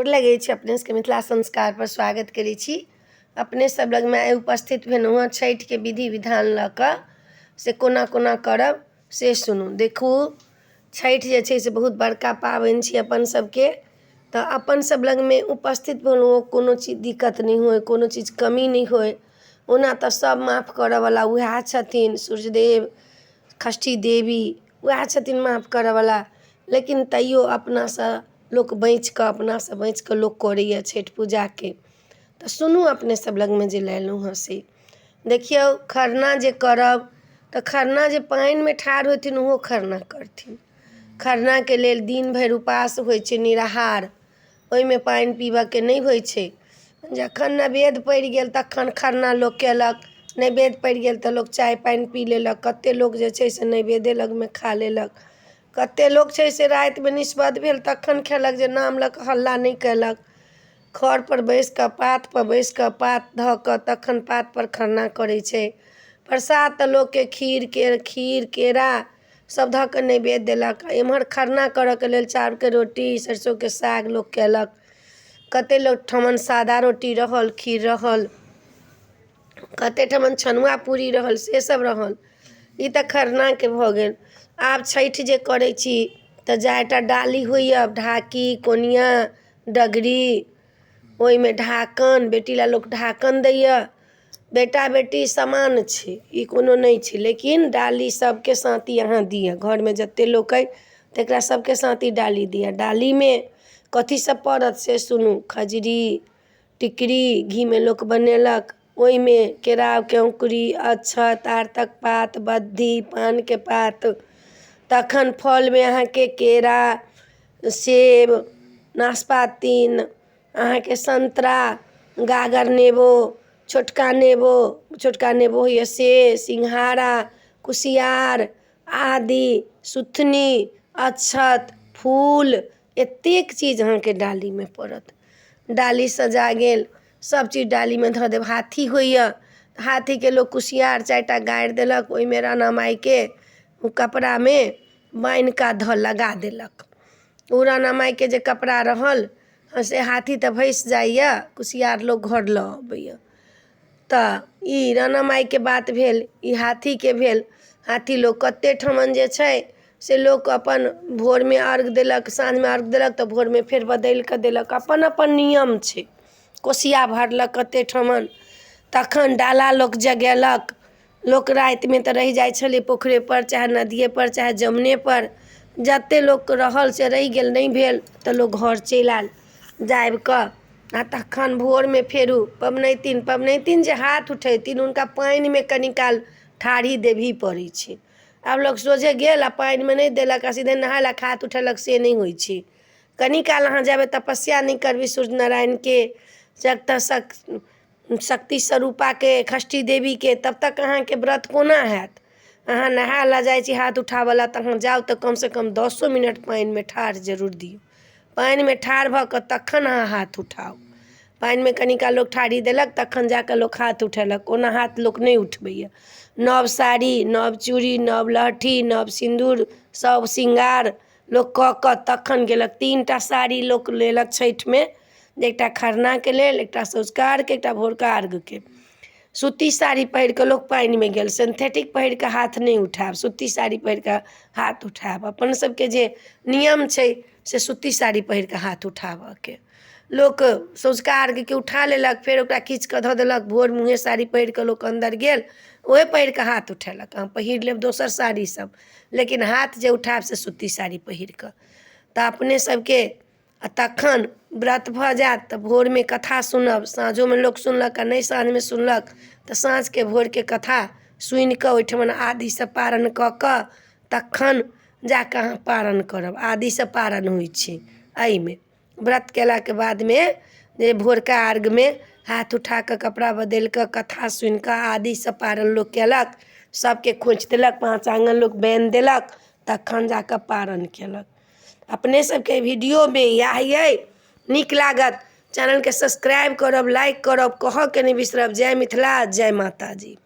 गोर लगै छी। अपने सबके मिथिला संस्कार पर स्वागत करै छी। अपने सब लग में उपस्थित भेलहुँ हँ छठि के विधि विधान लऽ कऽ से कोना कोना करब से सुनू। देखू, छठि जे छै से बहुत बड़का पाबनि छी अपन सबके। तऽ अपन सब लग में उपस्थित भेलहुँ, कोनो चीज दिक्कत नहीं होय, कोनो चीज कमी नहीं होय। ओना तऽ सब माफ करऽ वाला उएह छथिन, सूर्यदेव षष्ठी देवी उएह छथिन माफ करऽ वाला। लेकिन तैयो अपनासँ लोक बचि कऽ, अपनासँ बचि कऽ लोक करैए छठि पूजाके। तऽ सुनू, अपने सब लग में जे लेलहुँ हँ से देखियौ। खरना जे करब तऽ खरना जे पानिमे ठाढ़ होथिन ओहो खरना करथिन। खरनाके लेल दिन भरि उपास होइ छै, निराहार। ओहिमे पानि पीबऽके नहि होइ छै। जखन नैवेद्य पड़ि गेल तखन खरना लोक केलक, नैवेद्य पड़ि गेल तऽ लोक चाय पानि पी लेलक। कतेक लोक जे छै से नैवेद्ये लगमे खा लेलक। कतेक लोक छै से रातिमे निस्बत भेल तखन खेलक, जे नाम लऽ कऽ हल्ला नहीं केलक। खर पर बैसि कऽ, पात पर बैसि कऽ, पात धऽ कऽ तखन पात पर खरना करै छै। प्रसाद तऽ लोकके खीर केरा सब धऽ कऽ नैवेद्य देलक। एम्हर खरना करऽके लेल चाउरके रोटी, सरिसोके साग लोक केलक। कतेक लोक ठमन सादा रोटी रहल, खीर रहल, कतेक ठमन छनुआ पूरी रहल, से सब रहल। ई तऽ खरनाके भऽ गेल। आब छठि जे करै छी तऽ जाटा डाली होइए, ढाकी, कोनिया, डगरी, ओहिमे ढाकन, बेटी ला लोक ढाकन दैए। बेटा बेटी समान छै, ई कोनो नहीं छै। लेकिन डाली सबके साथी अहाँ दिअ। घरमे जतेक लोक अइ तकरा सबके साथी डाली दिअ। डालीमे कथी सब पड़त से सुनू। खजरी, टिकरी, घीमे लोक बनेलक। ओहिमे केरावके औंकुरी, अक्षत, आरतक पात, बद्धी, पानके पात। तखन फलमे अहाँके केरा, सेब, नाशपाती, अहाँके संतरा, गागर नेबो, छोटका नेबो होइए से, सिंघाड़ा, कुसियार आदि, सुथनी, अक्षत, फूल, एतेक चीज अहाँके डालीमे पड़त। डाली सजा गेल, सब चीज डालीमे धऽ देब। हाथी होइए, हाथीके लोक कुसियार 4टा गाड़ि देलक, ओहिमे राणा माइके कपड़ा में बान्हि कऽ लगा देलक। ओ राणा माइके जे कपड़ा रहल से हाथी तऽ भसि जाइए, कुसियार लोक घर लऽ अबैए। तऽ ई राणा माइके बात भेल, ई हाथीके भेल। हाथी लोक कतेक ठमन जे छै से लोक अपन भोरमे अर्घ देलक, साँझमे अर्घ देलक तऽ भोरमे फेर बदलि कऽ देलक। अपन अपन नियम छै। कोसिया भरलक कतेक ठमन। तखन डाला लोक जगेलक। लोक रातिमे तऽ रहि जाइ छलै पोखरे पर, चाहे नदिये पर, चाहे जमने पर। जतेक लोक रहल से रहि गेल, नहीं भेल तऽ लोक घर चलि आयल जाबि कऽ। आ तखन भोरमे फेरू पबनैतिन जे हाथ उठेथिन हुनका पानिमे कनि काल ठाढ़ी देबही पड़ै छै। आब लोक सोझे गेल आ पानिमे नहीं देलक आ सीधे नहायलक, हाथ उठेलक, से नहीं होइ छै। कनि काल अहाँ जाबे तपस्या नहीं करबै सूर्य नारायणके, शक्ति स्वरूपाके, षष्ठी देवीके, तब तक अहाँके व्रत कोना हैत। अहाँ नहाय लए जाइ छी हाथ उठावला, तऽ अहाँ जाउ तऽ कमसँ कम 10 मिनट पानिमे ठाढ़ जरूर दियौ। पानिमे ठाढ़ भऽ कऽ तखन अहाँ हाथ उठाउ। पानिमे कनि काल लोक ठाढ़ी देलक तखन जाकऽ लोक हाथ उठेलक। ओना हाथ लोक नहीं उठबैए। नव साड़ी, नव चूड़ी, नव लहठी, नव सिन्दूर, सब श्रृंगार लोक कऽ कऽ तखन गेलक। 3टा साड़ी लोक लेलक छठिमे, एकटा खरनाके लेल, एकटा सँझुका अर्घ, एकटा भोरका अर्घके। सूती साड़ी पहिर कऽ लोक पानिमे गेल। सिंथेटिक पहिर कऽ हाथ नहीं उठायब, सूती साड़ी पहिर कऽ हाथ उठायब। अपन सबके जे नियम छै से सूती साड़ी पहिर कऽ हाथ उठाबऽके। लोक सँझुका अर्घके उठा लेलक, फेर ओकरा खींच कऽ धऽ देलक। भोर मुँहे साड़ी पहिर कऽ लोक अन्दर गेल, ओहे पहिर कऽ हाथ उठेलक। अहाँ पहिर लेब दोसर साड़ी सब, लेकिन हाथ जे उठायब से सूती साड़ी पहिर कऽ। तऽ अपने सबके तखन व्रत भऽ जायत तऽ भोरमे कथा सुनब। साँझोमे लोक सुनलक आ नहीं साँझमे सुनलक तऽ साँझके भोरके कथा सुनि कऽ ओहिठमन आदिसँ पारण कऽ कऽ तखन जाकऽ अहाँ पारण करब। आदिसँ पारण होइ छै। एहिमे व्रत केलाके बादमे जे भोरका अर्घमे हाथ उठा कऽ कपड़ा बदलि कऽ कथा सुनि कऽ आदिसँ पारण लोक केलक। सबके खोइँछ देलक, 5 आङ्गन लोक बान्हि देलक, तखन जाकऽ पारण केलक। अपने सबके वीडियोमे इएह अइ। नीक लागत चैनलके सब्सक्राइब करब, लाइक करब, कहऽके नहीं बिसरब। जय मिथिला, जय माता जी।